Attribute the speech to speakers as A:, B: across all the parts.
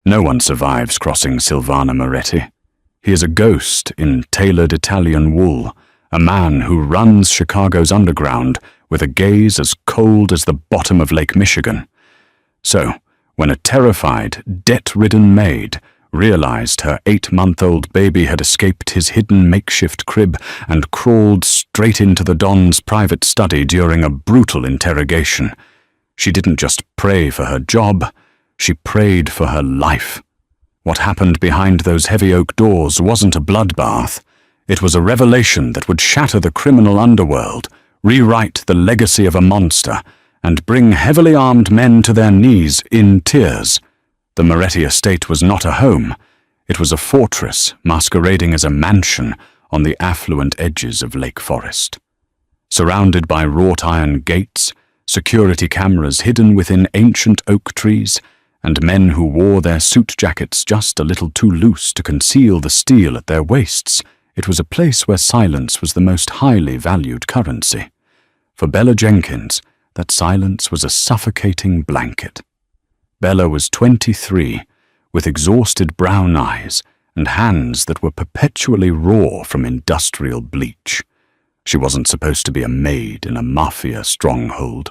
A: No one survives crossing Silvano Moretti. He is a ghost in tailored Italian wool, a man who runs Chicago's underground with a gaze as cold as the bottom of Lake Michigan. So, when a terrified, debt-ridden maid realized her 8-month-old baby had escaped his hidden makeshift crib and crawled straight into the Don's private study during a brutal interrogation, she didn't just pray for her job, she prayed for her life. What happened behind those heavy oak doors wasn't a bloodbath. It was a revelation that would shatter the criminal underworld, rewrite the legacy of a monster, and bring heavily armed men to their knees in tears. The Moretti estate was not a home. It was a fortress masquerading as a mansion on the affluent edges of Lake Forest. Surrounded by wrought iron gates, security cameras hidden within ancient oak trees, and men who wore their suit jackets just a little too loose to conceal the steel at their waists, it was a place where silence was the most highly valued currency. For Bella Jenkins, that silence was a suffocating blanket. Bella was 23, with exhausted brown eyes and hands that were perpetually raw from industrial bleach. She wasn't supposed to be a maid in a Mafia stronghold.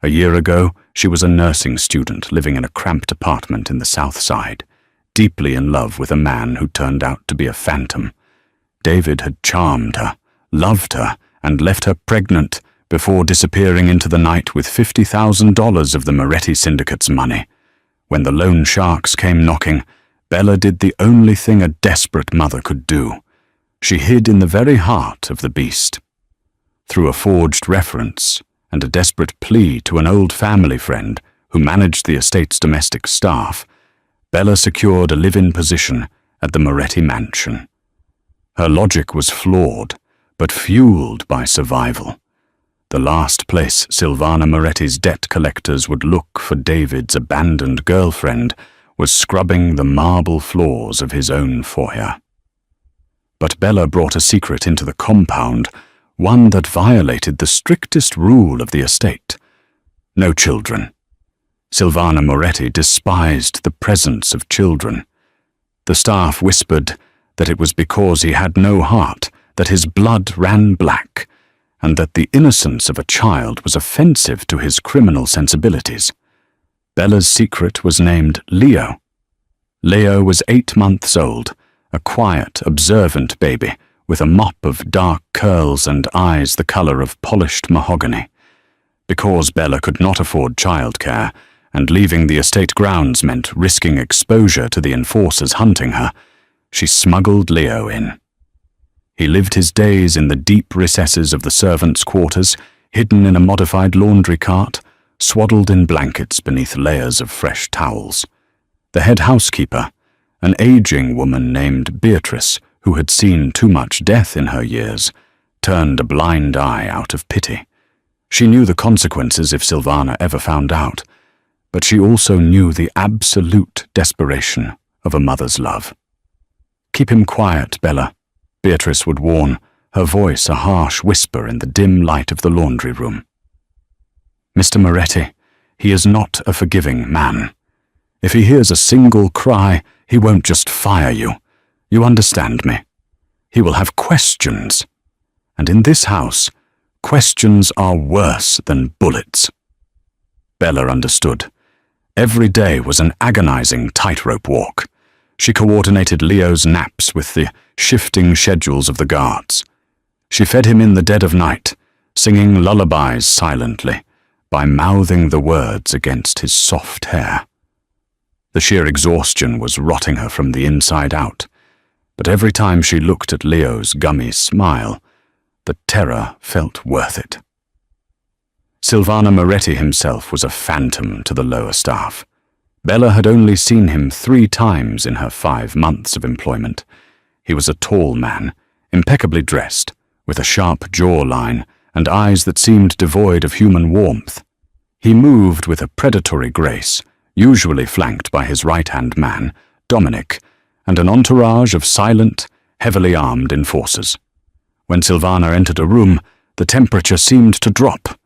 A: A year ago, she was a nursing student living in a cramped apartment in the South Side, deeply in love with a man who turned out to be a phantom. David had charmed her, loved her, and left her pregnant before disappearing into the night with $50,000 of the Moretti Syndicate's money. When the loan sharks came knocking, Bella did the only thing a desperate mother could do. She hid in the very heart of the beast. Through a forged reference and a desperate plea to an old family friend who managed the estate's domestic staff, Bella secured a live-in position at the Moretti mansion. Her logic was flawed, but fueled by survival. The last place Silvano Moretti's debt collectors would look for David's abandoned girlfriend was scrubbing the marble floors of his own foyer. But Bella brought a secret into the compound, one that violated the strictest rule of the estate. No children. Silvano Moretti despised the presence of children. The staff whispered that it was because he had no heart, that his blood ran black, and that the innocence of a child was offensive to his criminal sensibilities. Bella's secret was named Leo. Leo was 8 months old, a quiet, observant baby with a mop of dark curls and eyes the color of polished mahogany. Because Bella could not afford childcare, and leaving the estate grounds meant risking exposure to the enforcers hunting her, she smuggled Leo in. He lived his days in the deep recesses of the servants' quarters, hidden in a modified laundry cart, swaddled in blankets beneath layers of fresh towels. The head housekeeper, an aging woman named Beatrice, who had seen too much death in her years, turned a blind eye out of pity. She knew the consequences if Silvano ever found out, but she also knew the absolute desperation of a mother's love. "Keep him quiet, Bella," Beatrice would warn, her voice a harsh whisper in the dim light of the laundry room. "Mr. Moretti, he is not a forgiving man. If he hears a single cry, he won't just fire you. You understand me? He will have questions. And in this house, questions are worse than bullets." Bella understood. Every day was an agonizing tightrope walk. She coordinated Leo's naps with the shifting schedules of the guards. She fed him in the dead of night, singing lullabies silently, by mouthing the words against his soft hair. The sheer exhaustion was rotting her from the inside out, but every time she looked at Leo's gummy smile, the terror felt worth it. Silvano Moretti himself was a phantom to the lower staff. Bella had only seen him 3 times in her 5 months of employment. He was a tall man, impeccably dressed, with a sharp jawline and eyes that seemed devoid of human warmth. He moved with a predatory grace, usually flanked by his right-hand man, Dominic, and an entourage of silent, heavily armed enforcers. When Silvano entered a room, the temperature seemed to drop.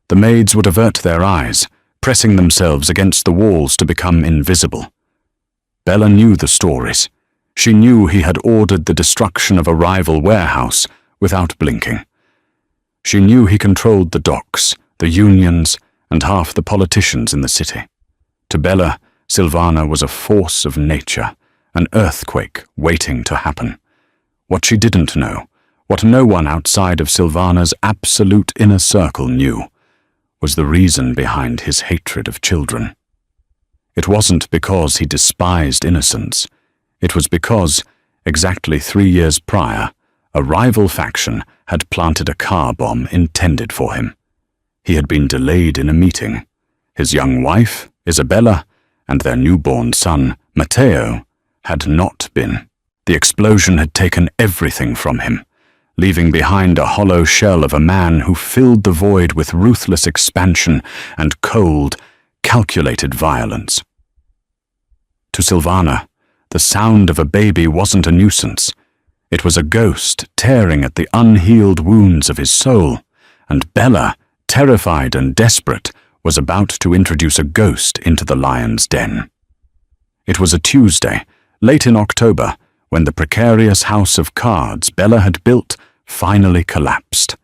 A: The maids would avert their eyes, pressing themselves against the walls to become invisible. Bella knew the stories. She knew he had ordered the destruction of a rival warehouse without blinking. She knew he controlled the docks, the unions, and half the politicians in the city. To Bella, Silvana was a force of nature, an earthquake waiting to happen. What she didn't know, what no one outside of Silvana's absolute inner circle knew, was the reason behind his hatred of children. It wasn't because he despised innocence. It was because, exactly 3 years prior, a rival faction had planted a car bomb intended for him. He had been delayed in a meeting. His young wife, Isabella, and their newborn son, Matteo, had not been. The explosion had taken everything from him, leaving behind a hollow shell of a man who filled the void with ruthless expansion and cold, calculated violence. To Silvana, the sound of a baby wasn't a nuisance. It was a ghost tearing at the unhealed wounds of his soul, and Bella, terrified and desperate, was about to introduce a ghost into the lion's den. It was a Tuesday, late in October, when the precarious house of cards Bella had built finally collapsed.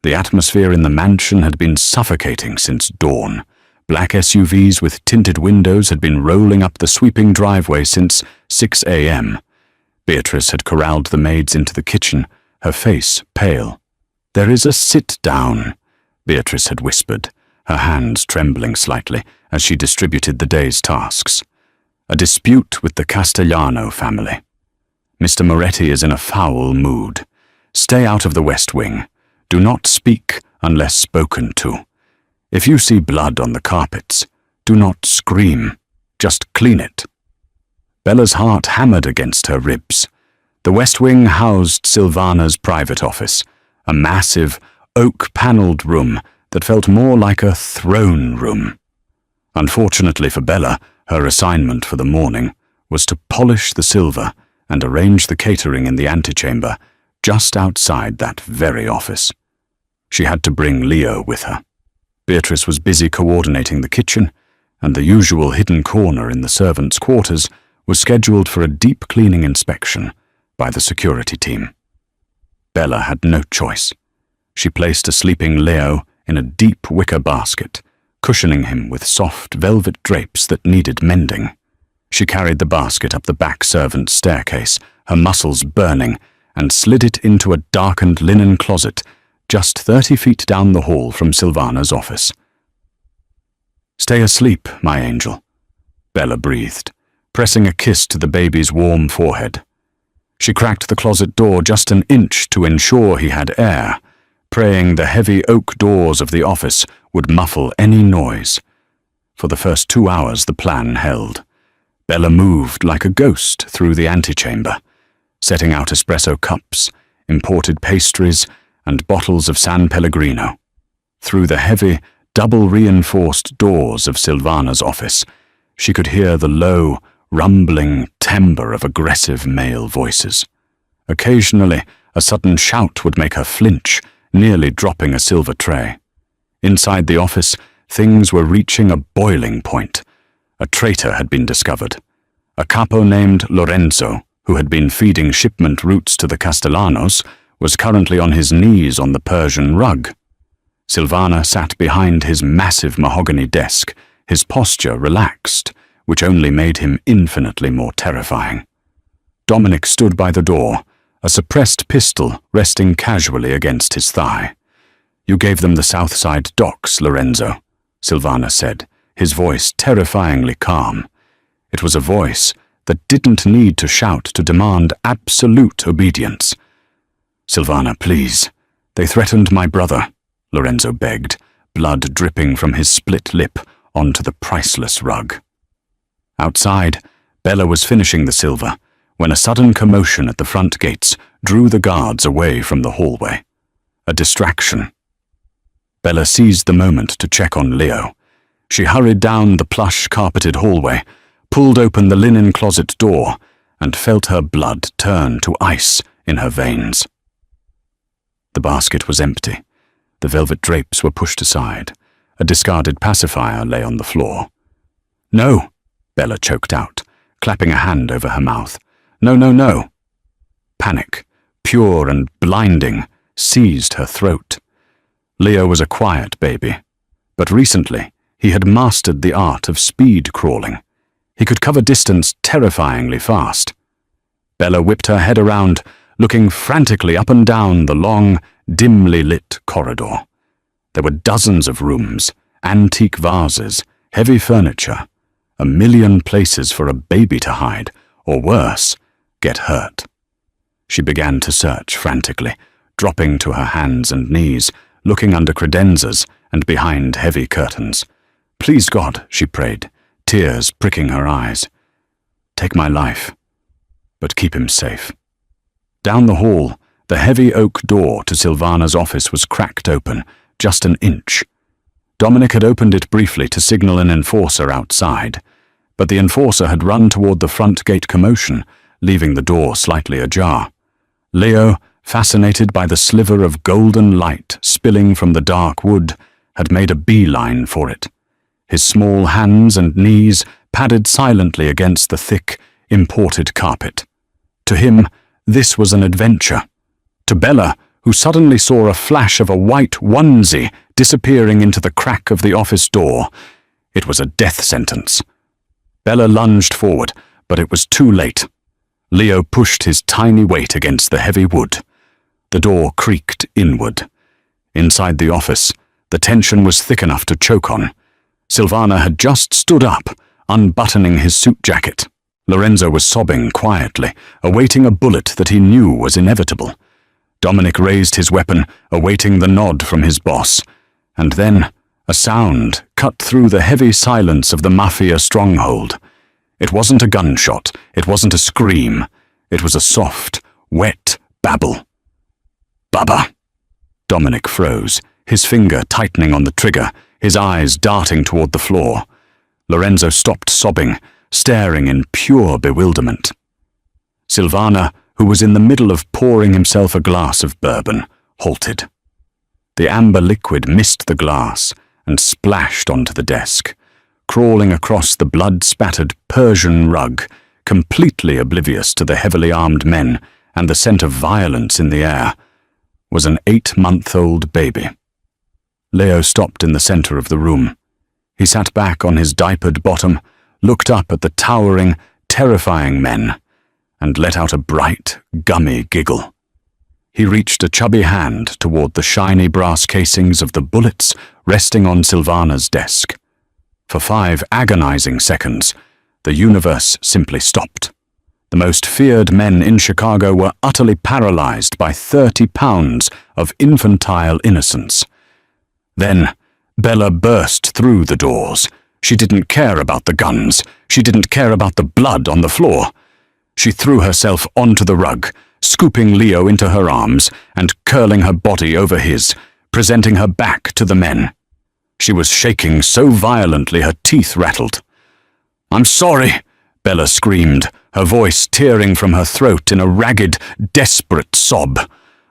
A: The atmosphere in the mansion had been suffocating since dawn. Black SUVs with tinted windows had been rolling up the sweeping driveway since 6 a.m. Beatrice had corralled the maids into the kitchen, her face pale. "There is a sit-down," Beatrice had whispered, her hands trembling slightly as she distributed the day's tasks. "A dispute with the Castellano family. Mr. Moretti is in a foul mood. Stay out of the West Wing. Do not speak unless spoken to. If you see blood on the carpets, do not scream. Just clean it." Bella's heart hammered against her ribs. The West Wing housed Silvana's private office, a massive, oak-paneled room that felt more like a throne room. Unfortunately for Bella, her assignment for the morning was to polish the silver and arrange the catering in the antechamber just outside that very office. She had to bring Leo with her. Beatrice was busy coordinating the kitchen, and the usual hidden corner in the servants' quarters was scheduled for a deep cleaning inspection by the security team. Bella had no choice. She placed a sleeping Leo in a deep wicker basket, cushioning him with soft velvet drapes that needed mending. She carried the basket up the back servants' staircase, her muscles burning, and slid it into a darkened linen closet just 30 feet down the hall from Silvana's office. "Stay asleep, my angel," Bella breathed, pressing a kiss to the baby's warm forehead. She cracked the closet door just an inch to ensure he had air, praying the heavy oak doors of the office would muffle any noise. For the first 2 hours the plan held. Bella moved like a ghost through the antechamber, setting out espresso cups, imported pastries, and bottles of San Pellegrino. Through the heavy, double-reinforced doors of Silvana's office, she could hear the low, rumbling timbre of aggressive male voices. Occasionally, a sudden shout would make her flinch, nearly dropping a silver tray. Inside the office, things were reaching a boiling point. A traitor had been discovered. A capo named Lorenzo, who had been feeding shipment routes to the Castellanos, was currently on his knees on the Persian rug. Silvana sat behind his massive mahogany desk, his posture relaxed, which only made him infinitely more terrifying. Dominic stood by the door, a suppressed pistol resting casually against his thigh. "You gave them the Southside docks, Lorenzo," Silvana said, his voice terrifyingly calm. It was a voice that didn't need to shout to demand absolute obedience. "Silvana, please. They threatened my brother," Lorenzo begged, blood dripping from his split lip onto the priceless rug. Outside, Bella was finishing the silver when a sudden commotion at the front gates drew the guards away from the hallway. A distraction. Bella seized the moment to check on Leo. She hurried down the plush carpeted hallway, pulled open the linen closet door, and felt her blood turn to ice in her veins. The basket was empty. The velvet drapes were pushed aside. A discarded pacifier lay on the floor. "No," Bella choked out, clapping a hand over her mouth. "No, no, no." Panic, pure and blinding, seized her throat. Leo was a quiet baby, but recently he had mastered the art of speed crawling. He could cover distance terrifyingly fast. Bella whipped her head around, looking frantically up and down the long, dimly lit corridor. There were dozens of rooms, antique vases, heavy furniture, a million places for a baby to hide, or worse, get hurt. She began to search frantically, dropping to her hands and knees, looking under credenzas and behind heavy curtains. "Please God," she prayed, tears pricking her eyes. "Take my life, but keep him safe." Down the hall, the heavy oak door to Silvana's office was cracked open, just an inch. Dominic had opened it briefly to signal an enforcer outside, but the enforcer had run toward the front gate commotion, leaving the door slightly ajar. Leo, fascinated by the sliver of golden light spilling from the dark wood, had made a beeline for it. His small hands and knees padded silently against the thick, imported carpet. To him, this was an adventure. To Bella, who suddenly saw a flash of a white onesie disappearing into the crack of the office door, it was a death sentence. Bella lunged forward, but it was too late. Leo pushed his tiny weight against the heavy wood. The door creaked inward. Inside the office, the tension was thick enough to choke on. Silvana had just stood up, unbuttoning his suit jacket. Lorenzo was sobbing quietly, awaiting a bullet that he knew was inevitable. Dominic raised his weapon, awaiting the nod from his boss, and then a sound cut through the heavy silence of the Mafia stronghold. It wasn't a gunshot, it wasn't a scream, it was a soft, wet babble. "Baba!" Dominic froze, his finger tightening on the trigger, his eyes darting toward the floor. Lorenzo stopped sobbing, staring in pure bewilderment. Silvana, who was in the middle of pouring himself a glass of bourbon, halted. The amber liquid missed the glass and splashed onto the desk, crawling across the blood-spattered Persian rug, completely oblivious to the heavily armed men and the scent of violence in the air, was an 8-month-old baby. Leo stopped in the center of the room. He sat back on his diapered bottom, looked up at the towering, terrifying men, and let out a bright, gummy giggle. He reached a chubby hand toward the shiny brass casings of the bullets resting on Silvana's desk. For 5 agonizing seconds, the universe simply stopped. The most feared men in Chicago were utterly paralyzed by 30 pounds of infantile innocence. Then, Bella burst through the doors. She didn't care about the guns. She didn't care about the blood on the floor. She threw herself onto the rug, scooping Leo into her arms and curling her body over his, presenting her back to the men. She was shaking so violently her teeth rattled. "I'm sorry," Bella screamed, her voice tearing from her throat in a ragged, desperate sob.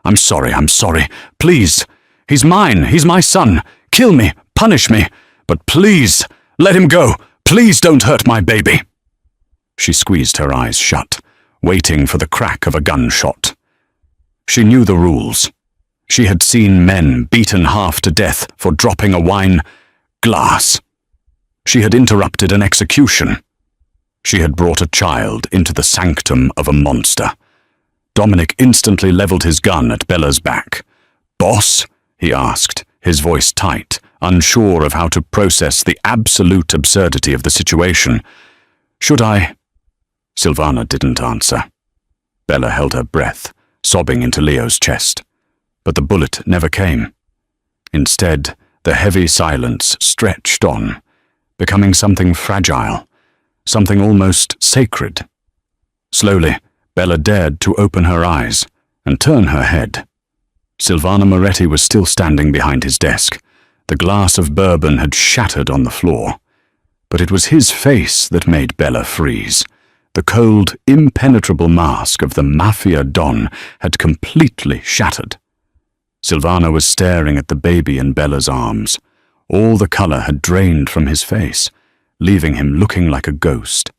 A: I'm sorry. Please. He's mine. He's my son. Kill me. Punish me. But please, let him go. Please don't hurt my baby." She squeezed her eyes shut, waiting for the crack of a gunshot. She knew the rules. She had seen men beaten half to death for dropping a wine glass. She had interrupted an execution. She had brought a child into the sanctum of a monster. Dominic instantly leveled his gun at Bella's back. "Boss?" he asked, his voice tight, unsure of how to process the absolute absurdity of the situation. "Should I?" Silvana didn't answer. Bella held her breath, sobbing into Leo's chest. But the bullet never came. Instead, the heavy silence stretched on, becoming something fragile, something almost sacred. Slowly, Bella dared to open her eyes and turn her head. Silvana Moretti was still standing behind his desk. The glass of bourbon had shattered on the floor. But it was his face that made Bella freeze. The cold, impenetrable mask of the Mafia Don had completely shattered. Silvana was staring at the baby in Bella's arms. All the color had drained from his face, leaving him looking like a ghost.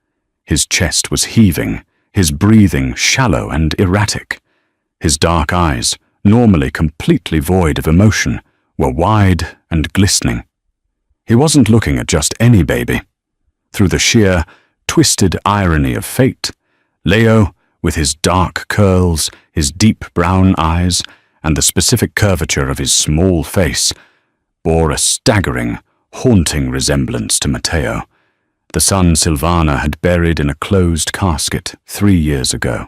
A: His chest was heaving, his breathing shallow and erratic. His dark eyes, normally completely void of emotion, were wide and glistening. He wasn't looking at just any baby. Through the sheer, twisted irony of fate, Leo, with his dark curls, his deep brown eyes, and the specific curvature of his small face, bore a staggering, haunting resemblance to Matteo, the son Silvana had buried in a closed casket 3 years ago.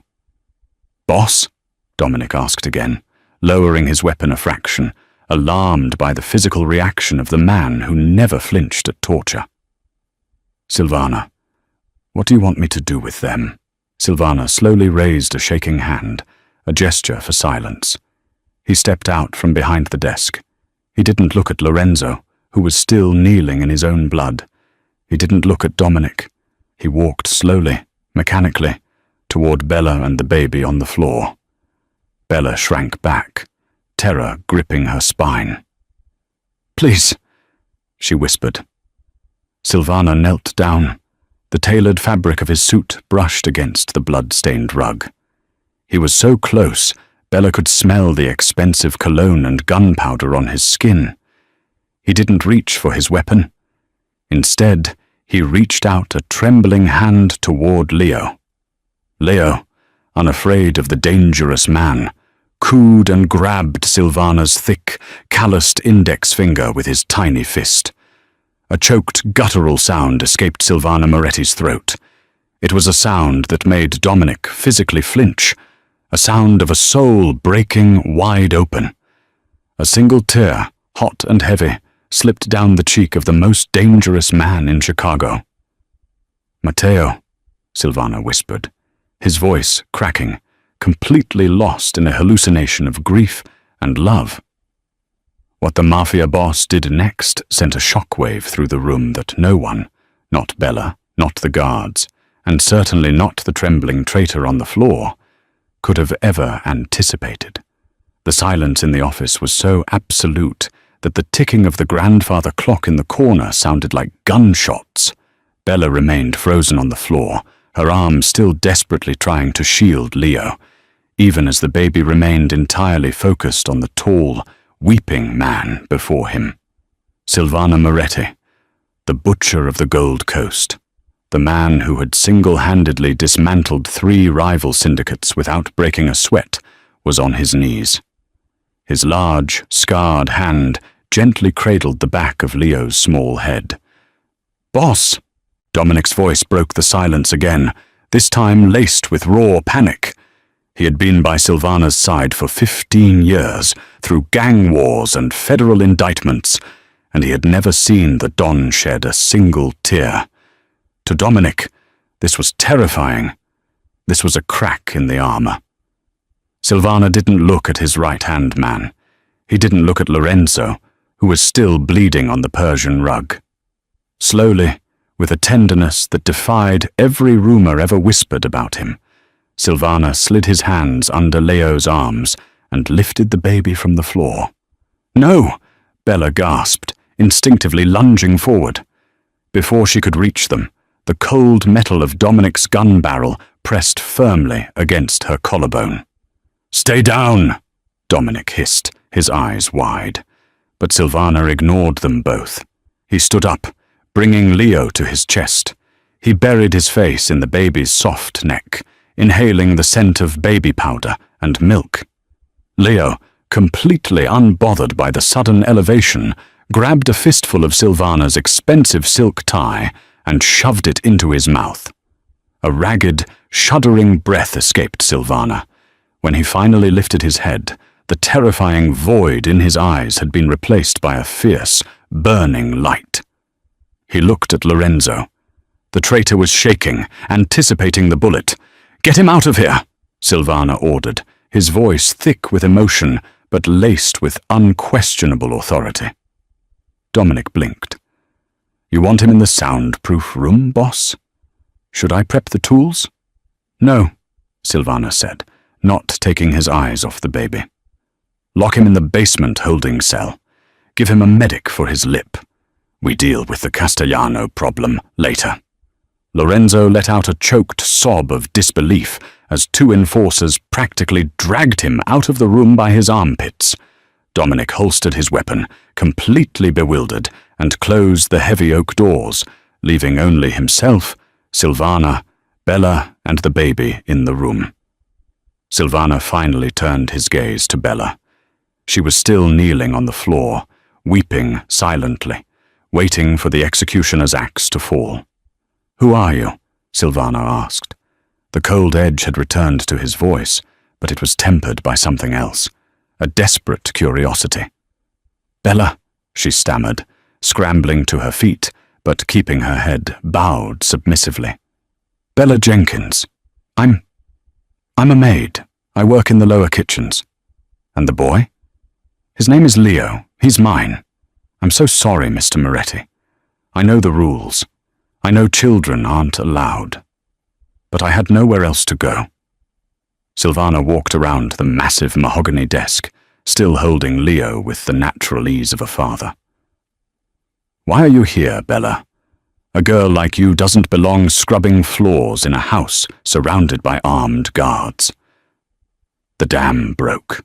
A: "Boss?" Dominic asked again, lowering his weapon a fraction, alarmed by the physical reaction of the man who never flinched at torture. "Silvana, what do you want me to do with them?" Silvana slowly raised a shaking hand, a gesture for silence. He stepped out from behind the desk. He didn't look at Lorenzo, who was still kneeling in his own blood. He didn't look at Dominic. He walked slowly, mechanically, toward Bella and the baby on the floor. Bella shrank back, terror gripping her spine. "Please," she whispered. Silvana knelt down. The tailored fabric of his suit brushed against the blood-stained rug. He was so close, Bella could smell the expensive cologne and gunpowder on his skin. He didn't reach for his weapon. Instead, he reached out a trembling hand toward Leo. Leo, unafraid of the dangerous man, cooed and grabbed Silvana's thick, calloused index finger with his tiny fist. A choked, guttural sound escaped Silvana Moretti's throat. It was a sound that made Dominic physically flinch, a sound of a soul breaking wide open. A single tear, hot and heavy, slipped down the cheek of the most dangerous man in Chicago. "Matteo," Silvana whispered, his voice cracking, completely lost in a hallucination of grief and love. What the Mafia boss did next sent a shockwave through the room that no one, not Bella, not the guards, and certainly not the trembling traitor on the floor, could have ever anticipated. The silence in the office was so absolute that the ticking of the grandfather clock in the corner sounded like gunshots. Bella remained frozen on the floor, her arms still desperately trying to shield Leo, even as the baby remained entirely focused on the tall, weeping man before him. Silvana Moretti, the butcher of the Gold Coast, the man who had single-handedly dismantled 3 rival syndicates without breaking a sweat, was on his knees. His large, scarred hand gently cradled the back of Leo's small head. "Boss!" Dominic's voice broke the silence again, this time laced with raw panic. He had been by Silvana's side for 15 years, through gang wars and federal indictments, and he had never seen the Don shed a single tear. To Dominic, this was terrifying. This was a crack in the armor. Silvana didn't look at his right-hand man. He didn't look at Lorenzo, who was still bleeding on the Persian rug. Slowly, with a tenderness that defied every rumor ever whispered about him, Silvana slid his hands under Leo's arms and lifted the baby from the floor. "No!" Bella gasped, instinctively lunging forward. Before she could reach them, the cold metal of Dominic's gun barrel pressed firmly against her collarbone. "Stay down!" Dominic hissed, his eyes wide. But Silvana ignored them both. He stood up, bringing Leo to his chest. He buried his face in the baby's soft neck, inhaling the scent of baby powder and milk. Leo, completely unbothered by the sudden elevation, grabbed a fistful of Silvana's expensive silk tie and shoved it into his mouth. A ragged, shuddering breath escaped Silvana. When he finally lifted his head, the terrifying void in his eyes had been replaced by a fierce, burning light. He looked at Lorenzo. The traitor was shaking, anticipating the bullet. "Get him out of here!" Silvana ordered, his voice thick with emotion, but laced with unquestionable authority. Dominic blinked. "You want him in the soundproof room, boss? Should I prep the tools?" "No," Silvana said, not taking his eyes off the baby. "Lock him in the basement holding cell. Give him a medic for his lip. We deal with the Castellano problem later." Lorenzo let out a choked sob of disbelief as two enforcers practically dragged him out of the room by his armpits. Dominic holstered his weapon, completely bewildered, and closed the heavy oak doors, leaving only himself, Silvana, Bella, and the baby in the room. Silvana finally turned his gaze to Bella. She was still kneeling on the floor, weeping silently, waiting for the executioner's axe to fall. "Who are you?" Silvana asked. The cold edge had returned to his voice, but it was tempered by something else, a desperate curiosity. "Bella," she stammered, scrambling to her feet, but keeping her head bowed submissively. "Bella Jenkins. I'm a maid. I work in the lower kitchens." "And the boy?" "His name is Leo. He's mine. I'm so sorry, Mr. Moretti. I know the rules. I know children aren't allowed. But I had nowhere else to go." Silvana walked around the massive mahogany desk, still holding Leo with the natural ease of a father. "Why are you here, Bella? A girl like you doesn't belong scrubbing floors in a house surrounded by armed guards." The dam broke.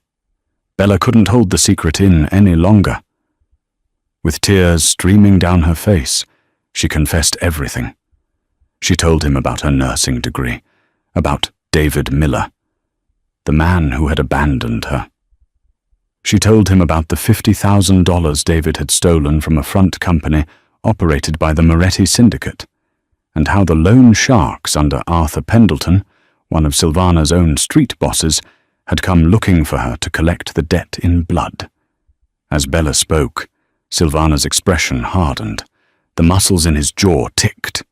A: Bella couldn't hold the secret in any longer. With tears streaming down her face, she confessed everything. She told him about her nursing degree, about David Miller, the man who had abandoned her. She told him about the $50,000 David had stolen from a front company operated by the Moretti Syndicate, and how the loan sharks under Arthur Pendleton, one of Silvana's own street bosses, had come looking for her to collect the debt in blood. As Bella spoke, Silvana's expression hardened. The muscles in his jaw ticked.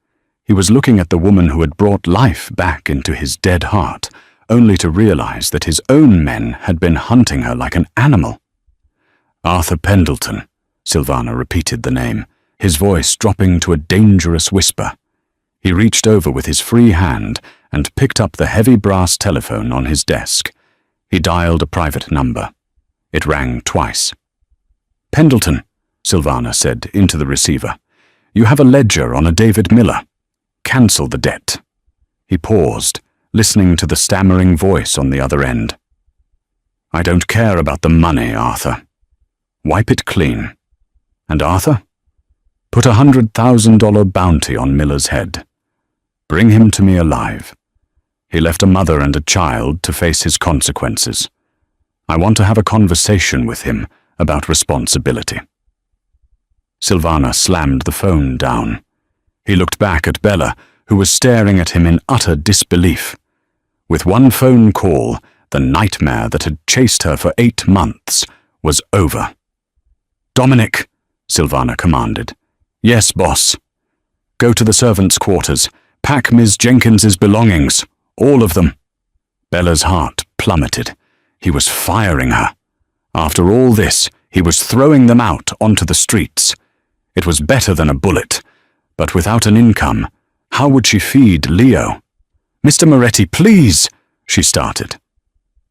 A: He was looking at the woman who had brought life back into his dead heart, only to realize that his own men had been hunting her like an animal. "Arthur Pendleton," Silvana repeated the name, his voice dropping to a dangerous whisper. He reached over with his free hand and picked up the heavy brass telephone on his desk. He dialed a private number. It rang twice. "Pendleton," Silvana said into the receiver. "You have a ledger on a David Miller. Cancel the debt." He paused, listening to the stammering voice on the other end. "I don't care about the money, Arthur. Wipe it clean. And Arthur? Put a $100,000 bounty on Miller's head. Bring him to me alive. He left a mother and a child to face his consequences. I want to have a conversation with him about responsibility." Silvana slammed the phone down. He looked back at Bella, who was staring at him in utter disbelief. With one phone call, the nightmare that had chased her for 8 months was over. "Dominic," Silvana commanded. "Yes, boss." "Go to the servants' quarters. Pack Ms. Jenkins's belongings. All of them." Bella's heart plummeted. He was firing her. After all this, he was throwing them out onto the streets. It was better than a bullet, but without an income, how would she feed Leo? "Mr. Moretti, please," she started.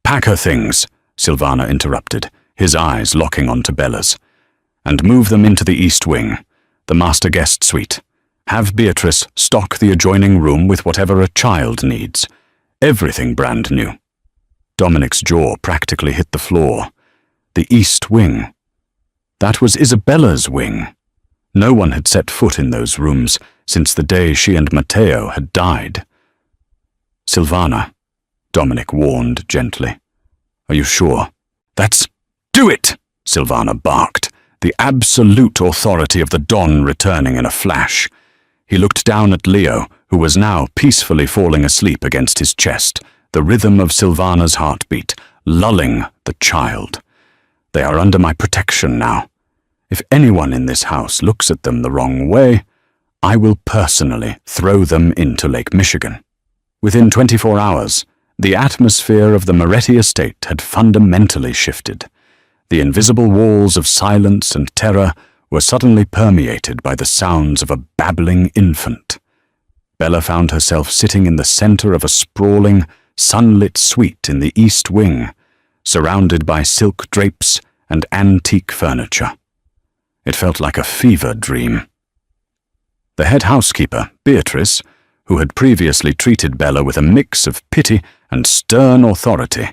A: "Pack her things," Silvana interrupted, his eyes locking onto Bella's. "And move them into the east wing, the master guest suite. Have Beatrice stock the adjoining room with whatever a child needs. Everything brand new." Dominic's jaw practically hit the floor. The east wing. That was Isabella's wing. No one had set foot in those rooms since the day she and Matteo had died. "Silvana," Dominic warned gently. "Are you sure?" "Do it!" Silvana barked, the absolute authority of the Don returning in a flash. He looked down at Leo, who was now peacefully falling asleep against his chest, the rhythm of Silvana's heartbeat, lulling the child. "They are under my protection now. If anyone in this house looks at them the wrong way, I will personally throw them into Lake Michigan." Within 24 hours, the atmosphere of the Moretti estate had fundamentally shifted. The invisible walls of silence and terror were suddenly permeated by the sounds of a babbling infant. Bella found herself sitting in the center of a sprawling, sunlit suite in the east wing, surrounded by silk drapes and antique furniture. It felt like a fever dream. The head housekeeper, Beatrice, who had previously treated Bella with a mix of pity and stern authority,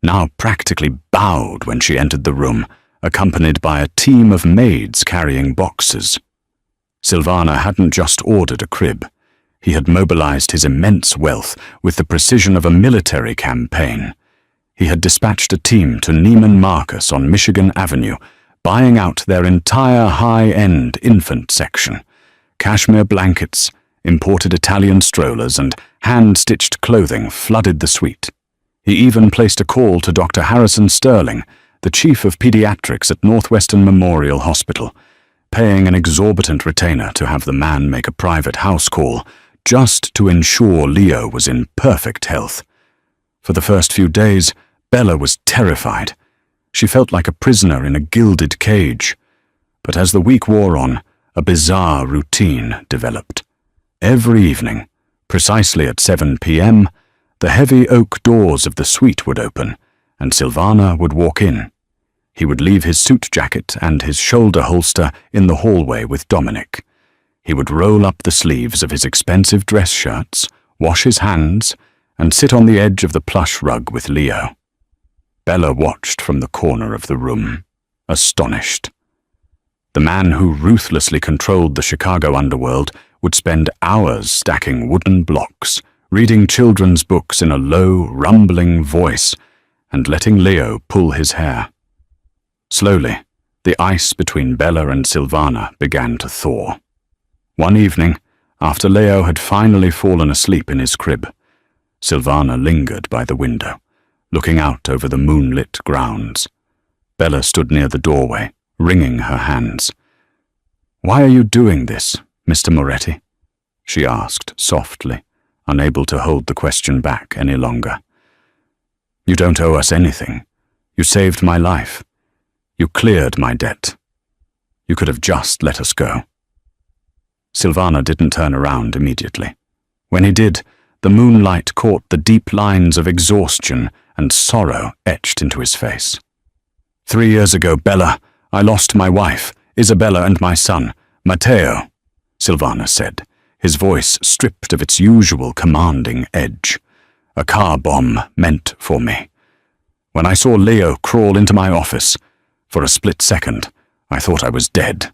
A: now practically bowed when she entered the room, accompanied by a team of maids carrying boxes. Silvana hadn't just ordered a crib. He had mobilized his immense wealth with the precision of a military campaign. He had dispatched a team to Neiman Marcus on Michigan Avenue, buying out their entire high-end infant section. Cashmere blankets, imported Italian strollers, and hand-stitched clothing flooded the suite. He even placed a call to Dr. Harrison Sterling, the chief of pediatrics at Northwestern Memorial Hospital, paying an exorbitant retainer to have the man make a private house call just to ensure Leo was in perfect health. For the first few days, Bella was terrified. She felt like a prisoner in a gilded cage. But as the week wore on, a bizarre routine developed. Every evening, precisely at 7 p.m., the heavy oak doors of the suite would open, and Silvana would walk in. He would leave his suit jacket and his shoulder holster in the hallway with Dominic. He would roll up the sleeves of his expensive dress shirts, wash his hands, and sit on the edge of the plush rug with Leo. Bella watched from the corner of the room, astonished. The man who ruthlessly controlled the Chicago underworld would spend hours stacking wooden blocks, reading children's books in a low, rumbling voice, and letting Leo pull his hair. Slowly, the ice between Bella and Silvana began to thaw. One evening, after Leo had finally fallen asleep in his crib, Silvana lingered by the window, looking out over the moonlit grounds. Bella stood near the doorway, wringing her hands. "Why are you doing this, Mr. Moretti?" she asked softly, unable to hold the question back any longer. "You don't owe us anything. You saved my life. You cleared my debt. You could have just let us go." Silvana didn't turn around immediately. When he did, the moonlight caught the deep lines of exhaustion and sorrow etched into his face. "3 years ago, Bella, I lost my wife, Isabella, and my son, Matteo," Silvana said, his voice stripped of its usual commanding edge. "A car bomb meant for me. When I saw Leo crawl into my office, for a split second, I thought I was dead.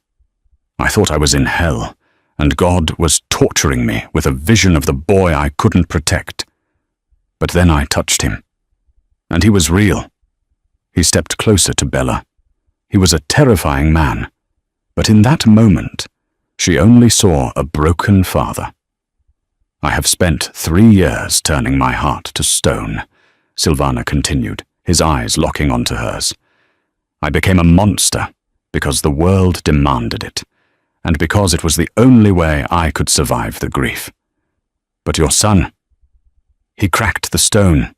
A: I thought I was in hell, and God was torturing me with a vision of the boy I couldn't protect. But then I touched him, and he was real." He stepped closer to Bella. He was a terrifying man, but in that moment, she only saw a broken father. "I have spent 3 years turning my heart to stone," Silvana continued, his eyes locking onto hers. "I became a monster because the world demanded it, and because it was the only way I could survive the grief. But your son, he cracked the stone.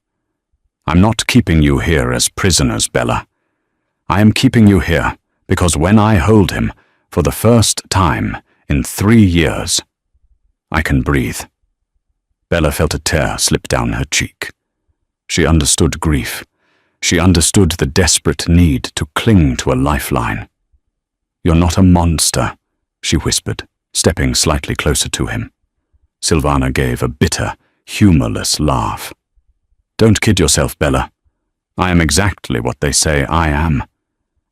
A: I'm not keeping you here as prisoners, Bella. I am keeping you here because when I hold him, for the first time in 3 years, I can breathe." Bella felt a tear slip down her cheek. She understood grief. She understood the desperate need to cling to a lifeline. "You're not a monster," she whispered, stepping slightly closer to him. Silvana gave a bitter, humorless laugh. "Don't kid yourself, Bella. I am exactly what they say I am,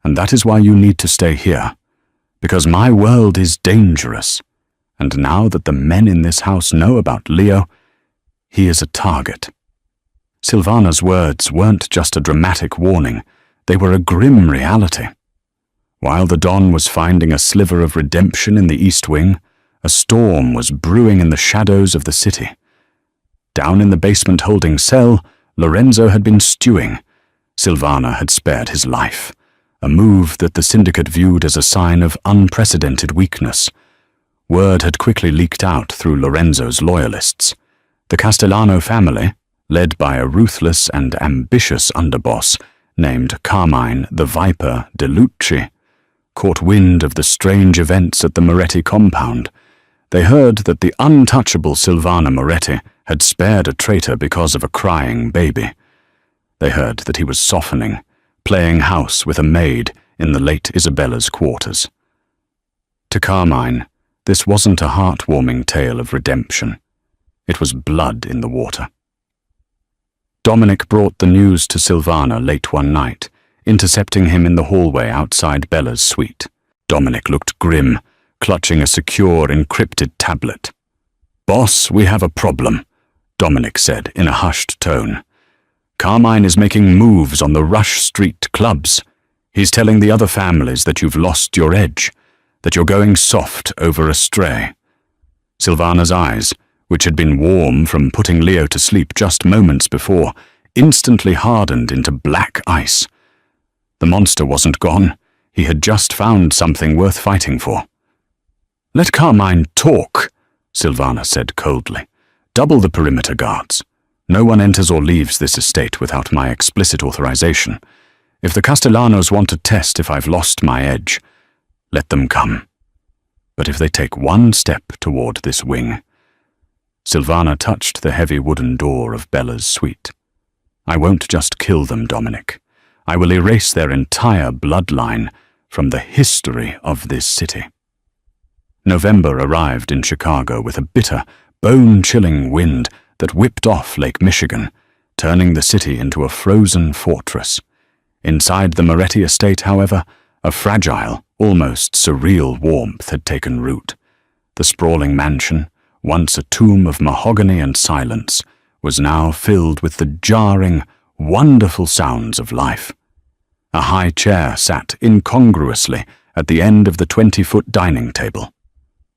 A: and that is why you need to stay here, because my world is dangerous, and now that the men in this house know about Leo, he is a target." Silvana's words weren't just a dramatic warning, they were a grim reality. While the Don was finding a sliver of redemption in the East Wing, a storm was brewing in the shadows of the city. Down in the basement holding cell, Lorenzo had been stewing. Silvana had spared his life, a move that the syndicate viewed as a sign of unprecedented weakness. Word had quickly leaked out through Lorenzo's loyalists. The Castellano family, led by a ruthless and ambitious underboss named Carmine the Viper de Lucci, caught wind of the strange events at the Moretti compound. They heard that the untouchable Silvana Moretti had spared a traitor because of a crying baby. They heard that he was softening, playing house with a maid in the late Isabella's quarters. To Carmine, this wasn't a heartwarming tale of redemption. It was blood in the water. Dominic brought the news to Silvana late one night, intercepting him in the hallway outside Bella's suite. Dominic looked grim, clutching a secure, encrypted tablet. "Boss, we have a problem," Dominic said in a hushed tone. "Carmine is making moves on the Rush Street clubs. He's telling the other families that you've lost your edge, that you're going soft over a stray." Silvana's eyes, which had been warm from putting Leo to sleep just moments before, instantly hardened into black ice. The monster wasn't gone. He had just found something worth fighting for. "Let Carmine talk," Silvana said coldly. "Double the perimeter guards. No one enters or leaves this estate without my explicit authorization. If the Castellanos want to test if I've lost my edge, let them come. But if they take one step toward this wing—" Silvana touched the heavy wooden door of Bella's suite. "I won't just kill them, Dominic. I will erase their entire bloodline from the history of this city." November arrived in Chicago with a bitter, bone-chilling wind that whipped off Lake Michigan, turning the city into a frozen fortress. Inside the Moretti estate, however, a fragile, almost surreal warmth had taken root. The sprawling mansion, once a tomb of mahogany and silence, was now filled with the jarring, wonderful sounds of life. A high chair sat incongruously at the end of the 20-foot dining table.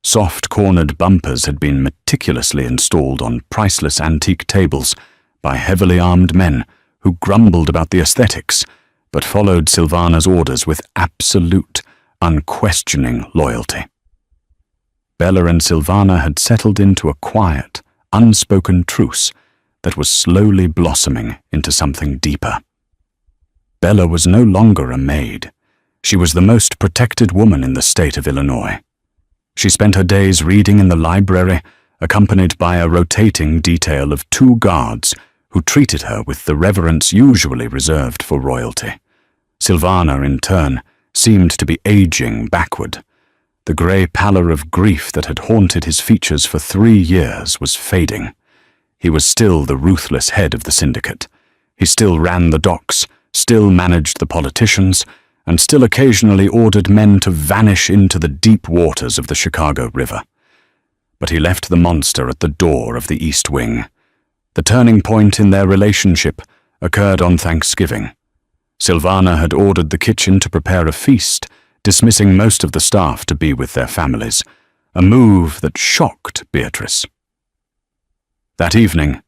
A: Soft cornered bumpers had been meticulously installed on priceless antique tables by heavily armed men who grumbled about the aesthetics, but followed Silvana's orders with absolute, unquestioning loyalty. Bella and Silvana had settled into a quiet, unspoken truce that was slowly blossoming into something deeper. Bella was no longer a maid. She was the most protected woman in the state of Illinois. She spent her days reading in the library, accompanied by a rotating detail of 2 guards who treated her with the reverence usually reserved for royalty. Silvana, in turn, seemed to be aging backward. The grey pallor of grief that had haunted his features for 3 years was fading. He was still the ruthless head of the syndicate. He still ran the docks, still managed the politicians, and still occasionally ordered men to vanish into the deep waters of the Chicago River. But he left the monster at the door of the East Wing. The turning point in their relationship occurred on Thanksgiving. Silvana had ordered the kitchen to prepare a feast, dismissing most of the staff to be with their families, a move that shocked Beatrice. That evening,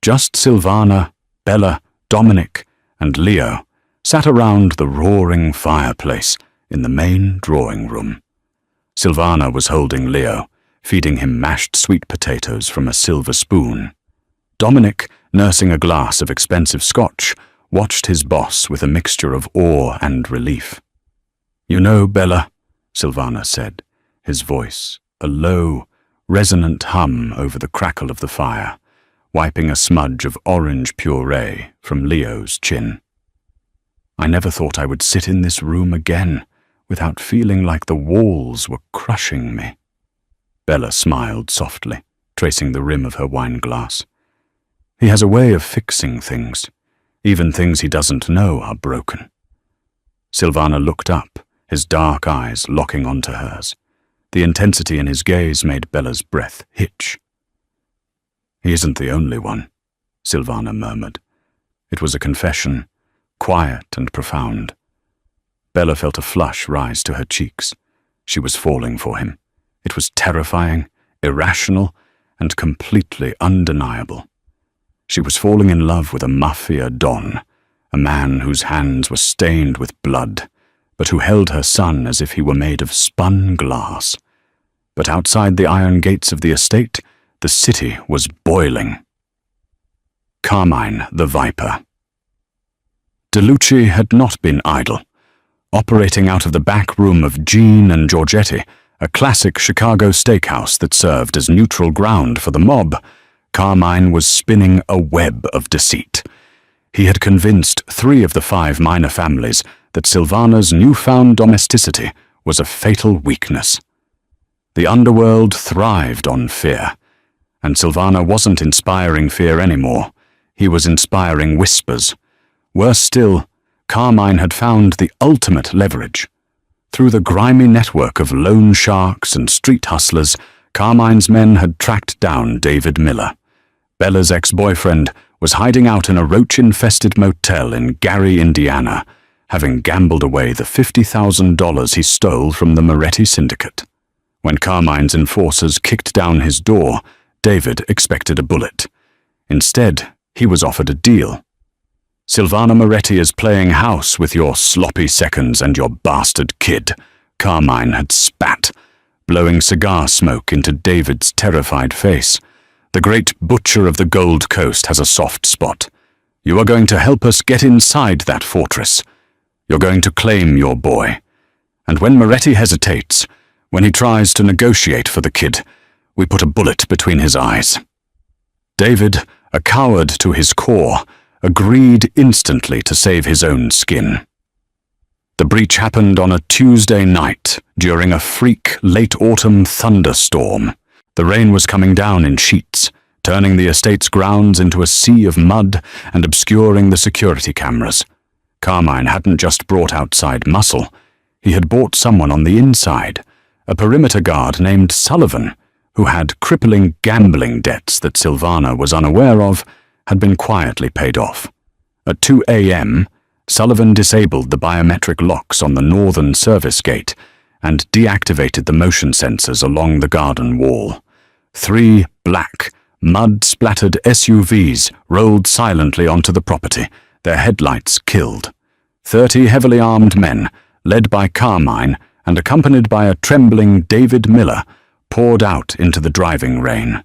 A: just Silvana, Bella, Dominic, and Leo sat around the roaring fireplace in the main drawing room. Silvana was holding Leo, feeding him mashed sweet potatoes from a silver spoon. Dominic, nursing a glass of expensive scotch, watched his boss with a mixture of awe and relief. "You know, Bella," Silvana said, his voice a low, resonant hum over the crackle of the fire, wiping a smudge of orange puree from Leo's chin. "I never thought I would sit in this room again without feeling like the walls were crushing me." Bella smiled softly, tracing the rim of her wine glass. "He has a way of fixing things. Even things he doesn't know are broken." Silvana looked up, his dark eyes locking onto hers. The intensity in his gaze made Bella's breath hitch. "He isn't the only one," Silvana murmured. It was a confession, quiet and profound. Bella felt a flush rise to her cheeks. She was falling for him. It was terrifying, irrational, and completely undeniable. She was falling in love with a Mafia don, a man whose hands were stained with blood, but who held her son as if he were made of spun glass. But outside the iron gates of the estate, the city was boiling. Carmine the Viper. DeLucci had not been idle. Operating out of the back room of Jean and Giorgetti, a classic Chicago steakhouse that served as neutral ground for the mob, Carmine was spinning a web of deceit. He had convinced 3 of the 5 minor families that Silvana's newfound domesticity was a fatal weakness. The underworld thrived on fear, And Silvana wasn't inspiring fear anymore. He was inspiring whispers. Worse still, Carmine had found the ultimate leverage. Through the grimy network of loan sharks and street hustlers, Carmine's men had tracked down David Miller. Bella's ex-boyfriend was hiding out in a roach-infested motel in Gary, Indiana, having gambled away the $50,000 he stole from the Moretti syndicate. When Carmine's enforcers kicked down his door, David expected a bullet. Instead, he was offered a deal. "Silvana Moretti is playing house with your sloppy seconds and your bastard kid," Carmine had spat, blowing cigar smoke into David's terrified face. "The great butcher of the Gold Coast has a soft spot. You are going to help us get inside that fortress. You're going to claim your boy. And when Moretti hesitates, when he tries to negotiate for the kid, we put a bullet between his eyes." David, a coward to his core, agreed instantly to save his own skin. The breach happened on a Tuesday night during a freak late autumn thunderstorm. The rain was coming down in sheets, turning the estate's grounds into a sea of mud and obscuring the security cameras. Carmine hadn't just brought outside muscle. He had bought someone on the inside, a perimeter guard named Sullivan, who had crippling gambling debts that Silvana was unaware of, had been quietly paid off. At 2 a.m., Sullivan disabled the biometric locks on the northern service gate and deactivated the motion sensors along the garden wall. 3 black, mud-splattered SUVs rolled silently onto the property, their headlights killed. 30 heavily armed men, led by Carmine and accompanied by a trembling David Miller, poured out into the driving rain.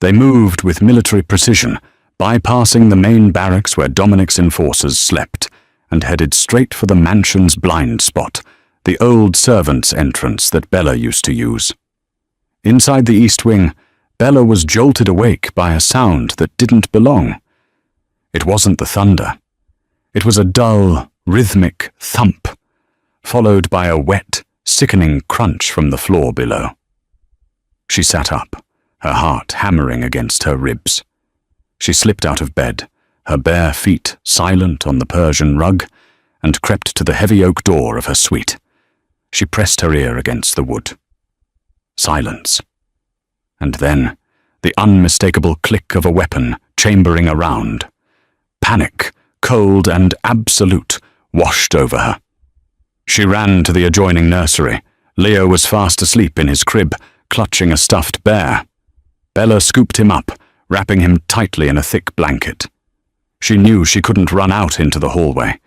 A: They moved with military precision, bypassing the main barracks where Dominic's enforcers slept, and headed straight for the mansion's blind spot, the old servants' entrance that Bella used to use. Inside the east wing, Bella was jolted awake by a sound that didn't belong. It wasn't the thunder. It was a dull, rhythmic thump, followed by a wet, sickening crunch from the floor below. She sat up, her heart hammering against her ribs. She slipped out of bed, her bare feet silent on the Persian rug, and crept to the heavy oak door of her suite. She pressed her ear against the wood. Silence. And then, the unmistakable click of a weapon chambering around. Panic, cold and absolute, washed over her. She ran to the adjoining nursery. Leo was fast asleep in his crib, clutching a stuffed bear. Bella scooped him up, wrapping him tightly in a thick blanket. She knew she couldn't run out into the hallway.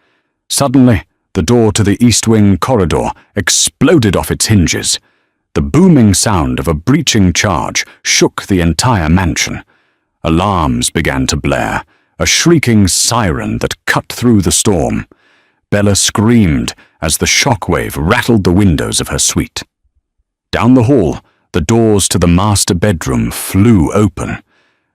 A: Suddenly, the door to the east wing corridor exploded off its hinges. The booming sound of a breaching charge shook the entire mansion. Alarms began to blare, a shrieking siren that cut through the storm. Bella screamed as the shockwave rattled the windows of her suite. Down the hall, the doors to the master bedroom flew open.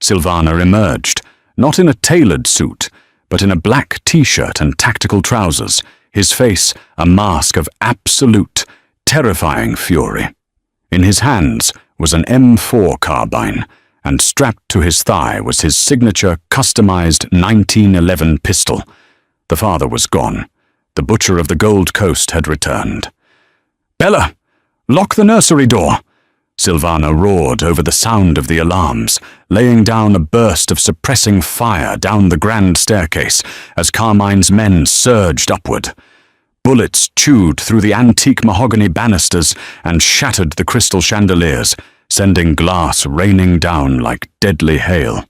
A: Silvana emerged, not in a tailored suit, but in a black t-shirt and tactical trousers, his face a mask of absolute, terrifying fury. In his hands was an M4 carbine, and strapped to his thigh was his signature customized 1911 pistol. The father was gone. The butcher of the Gold Coast had returned. "Bella, lock the nursery door!" Silvana roared over the sound of the alarms, laying down a burst of suppressing fire down the grand staircase as Carmine's men surged upward. Bullets chewed through the antique mahogany banisters and shattered the crystal chandeliers, sending glass raining down like deadly hail.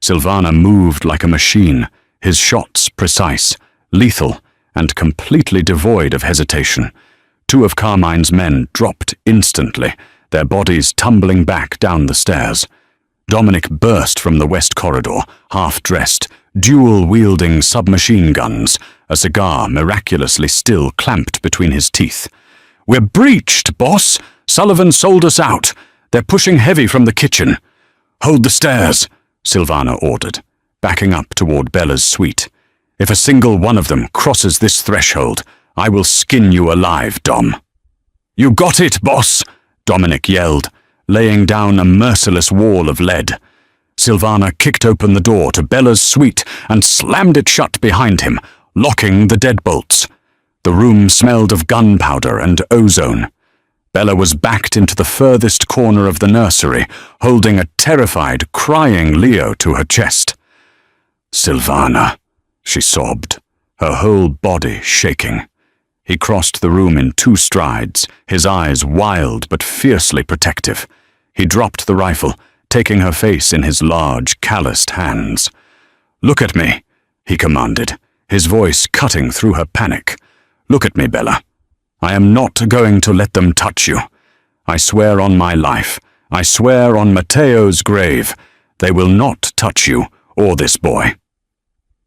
A: Silvana moved like a machine, his shots precise, lethal, and completely devoid of hesitation. 2 of Carmine's men dropped instantly, their bodies tumbling back down the stairs. Dominic burst from the west corridor, half-dressed, dual-wielding submachine guns, a cigar miraculously still clamped between his teeth. "We're breached, boss! Sullivan sold us out. They're pushing heavy from the kitchen." "Hold the stairs," Silvana ordered, backing up toward Bella's suite. "If a single one of them crosses this threshold, I will skin you alive, Dom." "You got it, boss!" Dominic yelled, laying down a merciless wall of lead. Silvana kicked open the door to Bella's suite and slammed it shut behind him, locking the deadbolts. The room smelled of gunpowder and ozone. Bella was backed into the furthest corner of the nursery, holding a terrified, crying Leo to her chest. "Silvana," she sobbed, her whole body shaking. He crossed the room in 2 strides, his eyes wild but fiercely protective. He dropped the rifle, taking her face in his large, calloused hands. "Look at me," he commanded, his voice cutting through her panic. "Look at me, Bella. I am not going to let them touch you. I swear on my life. I swear on Matteo's grave. They will not touch you or this boy."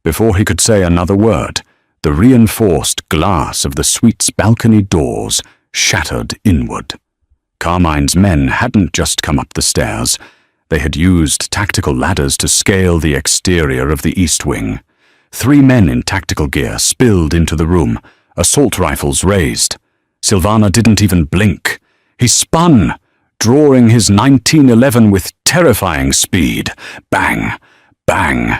A: Before he could say another word, the reinforced glass of the suite's balcony doors shattered inward. Carmine's men hadn't just come up the stairs. They had used tactical ladders to scale the exterior of the east wing. 3 men in tactical gear spilled into the room, assault rifles raised. Silvana didn't even blink. He spun, drawing his 1911 with terrifying speed. Bang, bang,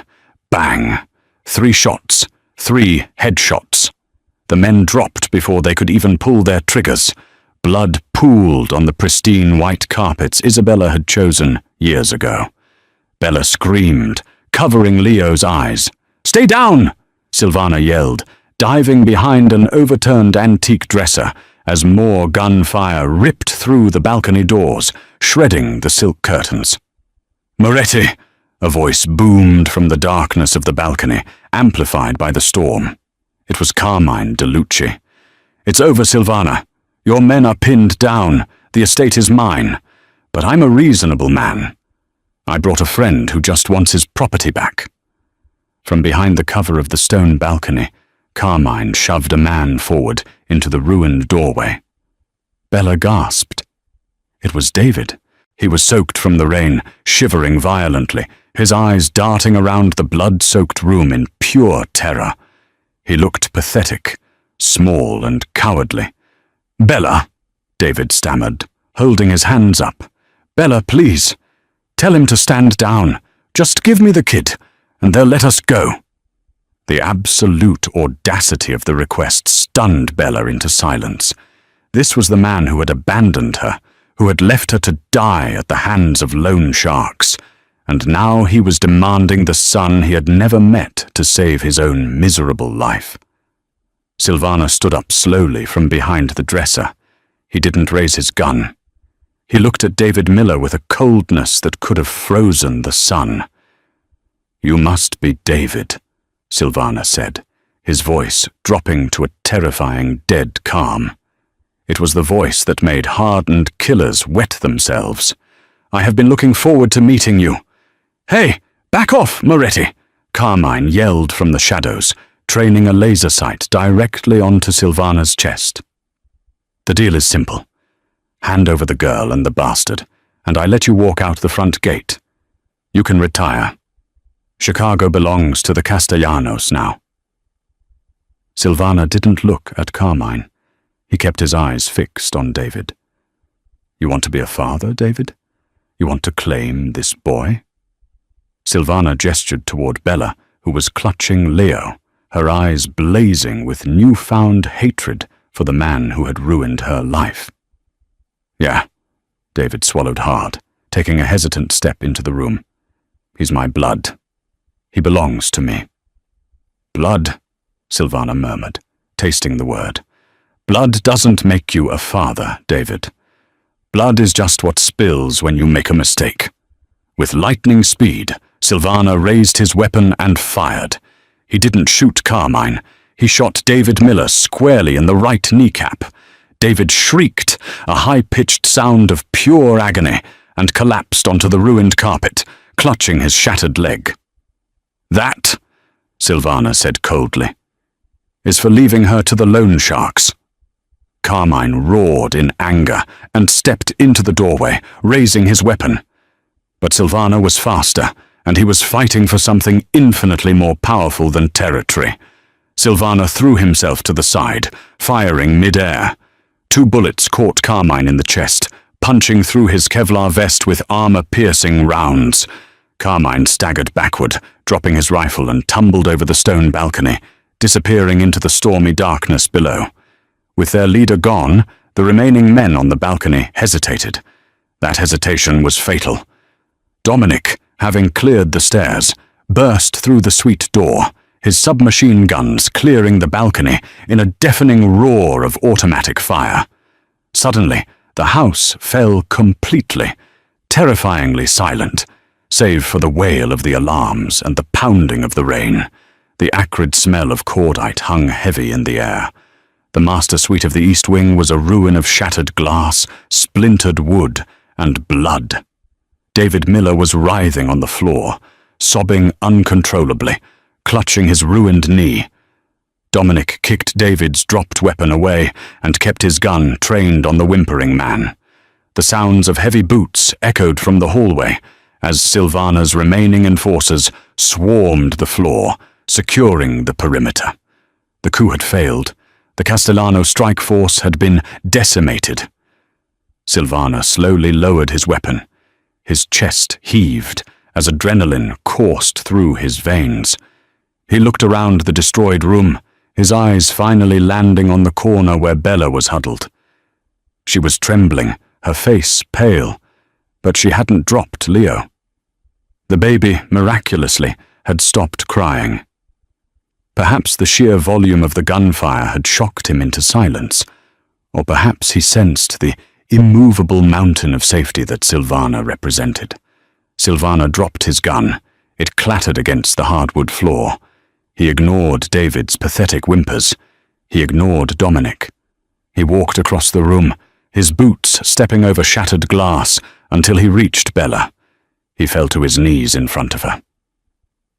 A: bang. 3 shots, 3 headshots. The men dropped before they could even pull their triggers. Blood pooled on the pristine white carpets Isabella had chosen years ago. Bella screamed, covering Leo's eyes. "Stay down!" Silvana yelled, diving behind an overturned antique dresser as more gunfire ripped through the balcony doors, shredding the silk curtains. "Moretti!" A voice boomed from the darkness of the balcony, amplified by the storm. It was Carmine DeLucci. "It's over, Silvana. Your men are pinned down. The estate is mine. But I'm a reasonable man. I brought a friend who just wants his property back." From behind the cover of the stone balcony, Carmine shoved a man forward into the ruined doorway. Bella gasped. It was David. He was soaked from the rain, shivering violently, his eyes darting around the blood-soaked room in pure terror. He looked pathetic, small and cowardly. "Bella," David stammered, holding his hands up. "Bella, please. Tell him to stand down. Just give me the kid, and they'll let us go." The absolute audacity of the request stunned Bella into silence. This was the man who had abandoned her, who had left her to die at the hands of loan sharks, and now he was demanding the son he had never met to save his own miserable life. Silvana stood up slowly from behind the dresser. He didn't raise his gun. He looked at David Miller with a coldness that could have frozen the sun. "You must be David," Silvana said, his voice dropping to a terrifying dead calm. It was the voice that made hardened killers wet themselves. "I have been looking forward to meeting you." "Hey, back off, Moretti!" Carmine yelled from the shadows, training a laser sight directly onto Silvana's chest. "The deal is simple. Hand over the girl and the bastard, and I let you walk out the front gate. You can retire. Chicago belongs to the Castellanos now." Silvana didn't look at Carmine. He kept his eyes fixed on David. "You want to be a father, David? You want to claim this boy?" Silvana gestured toward Bella, who was clutching Leo, her eyes blazing with newfound hatred for the man who had ruined her life. "Yeah," David swallowed hard, taking a hesitant step into the room. "He's my blood. He belongs to me." "Blood," Silvana murmured, tasting the word. "Blood doesn't make you a father, David. Blood is just what spills when you make a mistake." With lightning speed, Silvana raised his weapon and fired. He didn't shoot Carmine. He shot David Miller squarely in the right kneecap. David shrieked, a high-pitched sound of pure agony, and collapsed onto the ruined carpet, clutching his shattered leg. "That," Silvana said coldly, "is for leaving her to the loan sharks." Carmine roared in anger and stepped into the doorway, raising his weapon. But Silvana was faster, and he was fighting for something infinitely more powerful than territory. Silvana threw himself to the side, firing mid-air. 2 bullets caught Carmine in the chest, punching through his Kevlar vest with armor-piercing rounds. Carmine staggered backward, dropping his rifle, and tumbled over the stone balcony, disappearing into the stormy darkness below. With their leader gone, the remaining men on the balcony hesitated. That hesitation was fatal. Dominic, having cleared the stairs, burst through the suite door, his submachine guns clearing the balcony in a deafening roar of automatic fire. Suddenly, the house fell completely, terrifyingly silent, save for the wail of the alarms and the pounding of the rain. The acrid smell of cordite hung heavy in the air. The master suite of the East Wing was a ruin of shattered glass, splintered wood, and blood. David Miller was writhing on the floor, sobbing uncontrollably, clutching his ruined knee. Dominic kicked David's dropped weapon away and kept his gun trained on the whimpering man. The sounds of heavy boots echoed from the hallway as Silvana's remaining enforcers swarmed the floor, securing the perimeter. The coup had failed. The Castellano strike force had been decimated. Silvana slowly lowered his weapon. His chest heaved as adrenaline coursed through his veins. He looked around the destroyed room, his eyes finally landing on the corner where Bella was huddled. She was trembling, her face pale, but she hadn't dropped Leo. The baby, miraculously, had stopped crying. Perhaps the sheer volume of the gunfire had shocked him into silence, or perhaps he sensed the immovable mountain of safety that Silvana represented. Silvana dropped his gun. It clattered against the hardwood floor. He ignored David's pathetic whimpers. He ignored Dominic. He walked across the room, his boots stepping over shattered glass until he reached Bella. He fell to his knees in front of her.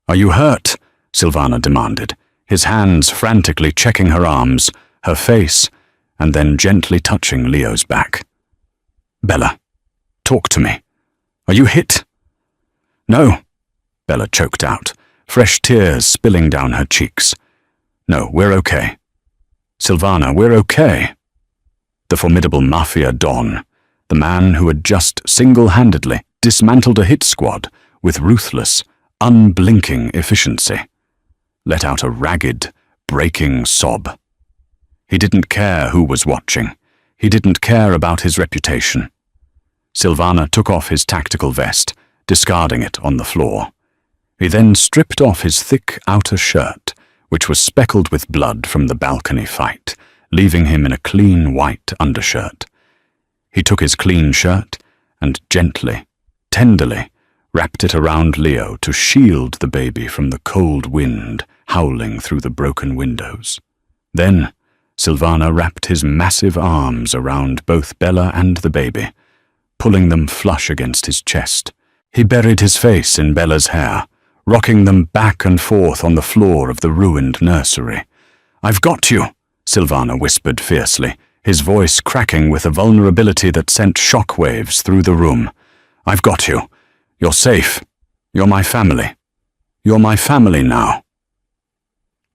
A: "Are you hurt?" Silvana demanded, his hands frantically checking her arms, her face, and then gently touching Leo's back. "Bella, talk to me. Are you hit?" "No," Bella choked out, fresh tears spilling down her cheeks. "No, we're okay. Silvana, we're okay." The formidable Mafia Don, the man who had just single-handedly dismantled a hit squad with ruthless, unblinking efficiency, let out a ragged, breaking sob. He didn't care who was watching. He didn't care about his reputation. Silvana took off his tactical vest, discarding it on the floor. He then stripped off his thick outer shirt, which was speckled with blood from the balcony fight, leaving him in a clean white undershirt. He took his clean shirt and gently, tenderly, wrapped it around Leo to shield the baby from the cold wind howling through the broken windows. Then, Silvana wrapped his massive arms around both Bella and the baby, pulling them flush against his chest. He buried his face in Bella's hair, rocking them back and forth on the floor of the ruined nursery. "I've got you," Silvana whispered fiercely, his voice cracking with a vulnerability that sent shockwaves through the room. "I've got you. You're safe. You're my family. You're my family now."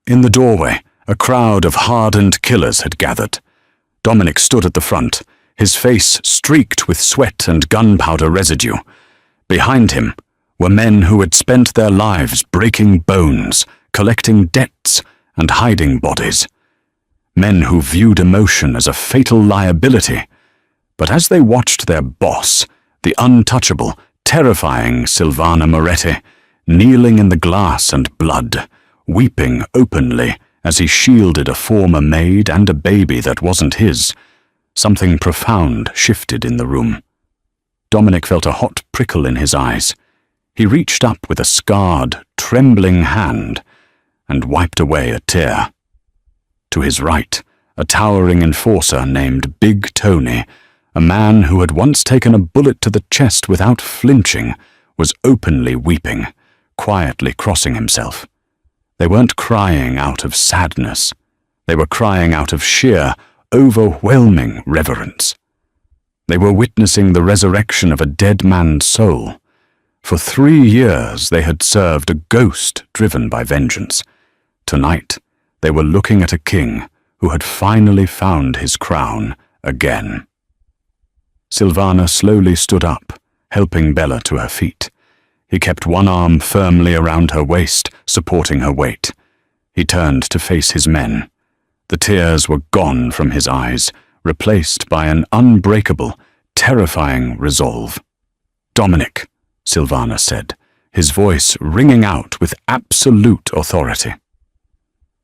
A: In the doorway, a crowd of hardened killers had gathered. Dominic stood at the front, his face streaked with sweat and gunpowder residue. Behind him were men who had spent their lives breaking bones, collecting debts, and hiding bodies. Men who viewed emotion as a fatal liability. But as they watched their boss, the untouchable, terrifying Silvana Moretti, kneeling in the glass and blood, weeping openly as he shielded a former maid and a baby that wasn't his, something profound shifted in the room. Dominic felt a hot prickle in his eyes. He reached up with a scarred, trembling hand and wiped away a tear. To his right, a towering enforcer named Big Tony, a man who had once taken a bullet to the chest without flinching, was openly weeping, quietly crossing himself. They weren't crying out of sadness. They were crying out of sheer, overwhelming reverence. They were witnessing the resurrection of a dead man's soul. For 3 years they had served a ghost driven by vengeance. Tonight they were looking at a king who had finally found his crown again. Silvana slowly stood up, helping Bella to her feet. He kept one arm firmly around her waist, supporting her weight. He turned to face his men. The tears were gone from his eyes, replaced by an unbreakable, terrifying resolve. "Dominic," Silvana said, his voice ringing out with absolute authority.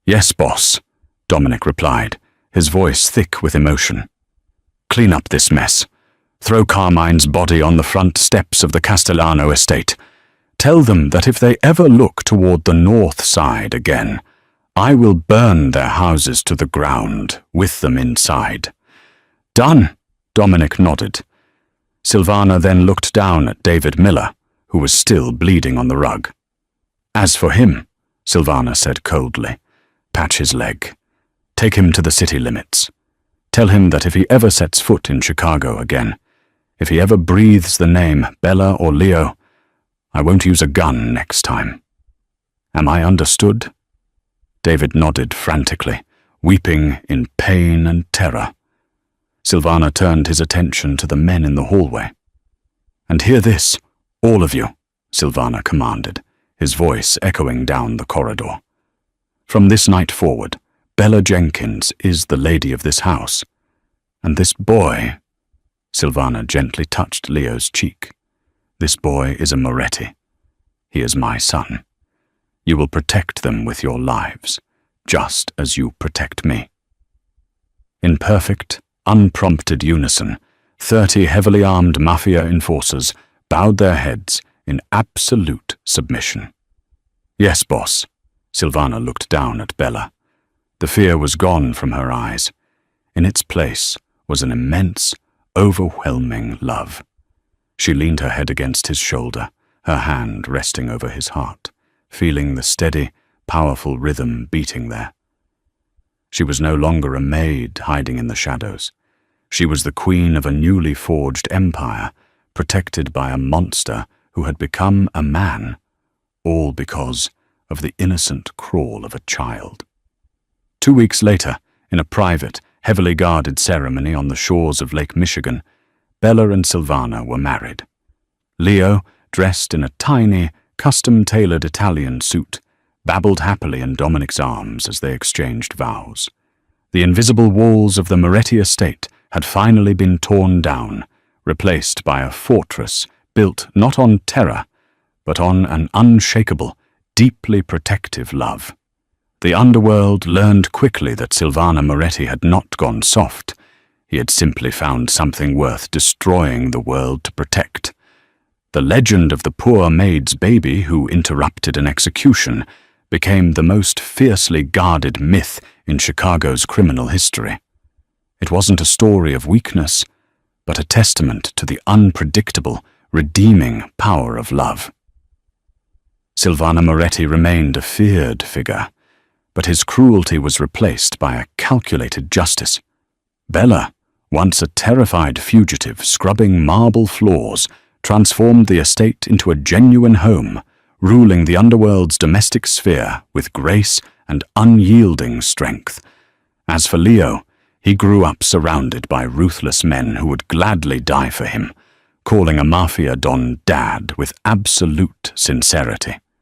A: "Yes, boss," Dominic replied, his voice thick with emotion. "Clean up this mess. Throw Carmine's body on the front steps of the Castellano estate. Tell them that if they ever look toward the north side again, I will burn their houses to the ground, with them inside." "Done," Dominic nodded. Silvana then looked down at David Miller, who was still bleeding on the rug. "As for him," Silvana said coldly, "patch his leg. Take him to the city limits. Tell him that if he ever sets foot in Chicago again, if he ever breathes the name Bella or Leo, I won't use a gun next time. Am I understood?" David nodded frantically, weeping in pain and terror. Silvana turned his attention to the men in the hallway. "And hear this, all of you," Silvana commanded, his voice echoing down the corridor. "From this night forward, Bella Jenkins is the lady of this house. And this boy," Silvana gently touched Leo's cheek, "this boy is a Moretti. He is my son. You will protect them with your lives, just as you protect me." In perfect, unprompted unison, 30 heavily armed Mafia enforcers bowed their heads in absolute submission. "Yes, boss." Silvana looked down at Bella. The fear was gone from her eyes. In its place was an immense, overwhelming love. She leaned her head against his shoulder, her hand resting over his heart, feeling the steady, powerful rhythm beating there. She was no longer a maid hiding in the shadows. She was the queen of a newly forged empire, protected by a monster who had become a man, all because of the innocent crawl of a child. 2 weeks later, in a private, heavily guarded ceremony on the shores of Lake Michigan, Bella and Silvana were married. Leo, dressed in a tiny, custom-tailored Italian suit, babbled happily in Dominic's arms as they exchanged vows. The invisible walls of the Moretti estate had finally been torn down, replaced by a fortress built not on terror, but on an unshakable, deeply protective love. The underworld learned quickly that Silvana Moretti had not gone soft. He had simply found something worth destroying the world to protect. The legend of the poor maid's baby who interrupted an execution became the most fiercely guarded myth in Chicago's criminal history. It wasn't a story of weakness, but a testament to the unpredictable, redeeming power of love. Silvana Moretti remained a feared figure, but his cruelty was replaced by a calculated justice. Bella, once a terrified fugitive scrubbing marble floors, transformed the estate into a genuine home, ruling the underworld's domestic sphere with grace and unyielding strength. As for Leo, he grew up surrounded by ruthless men who would gladly die for him, calling a Mafia Don Dad with absolute sincerity.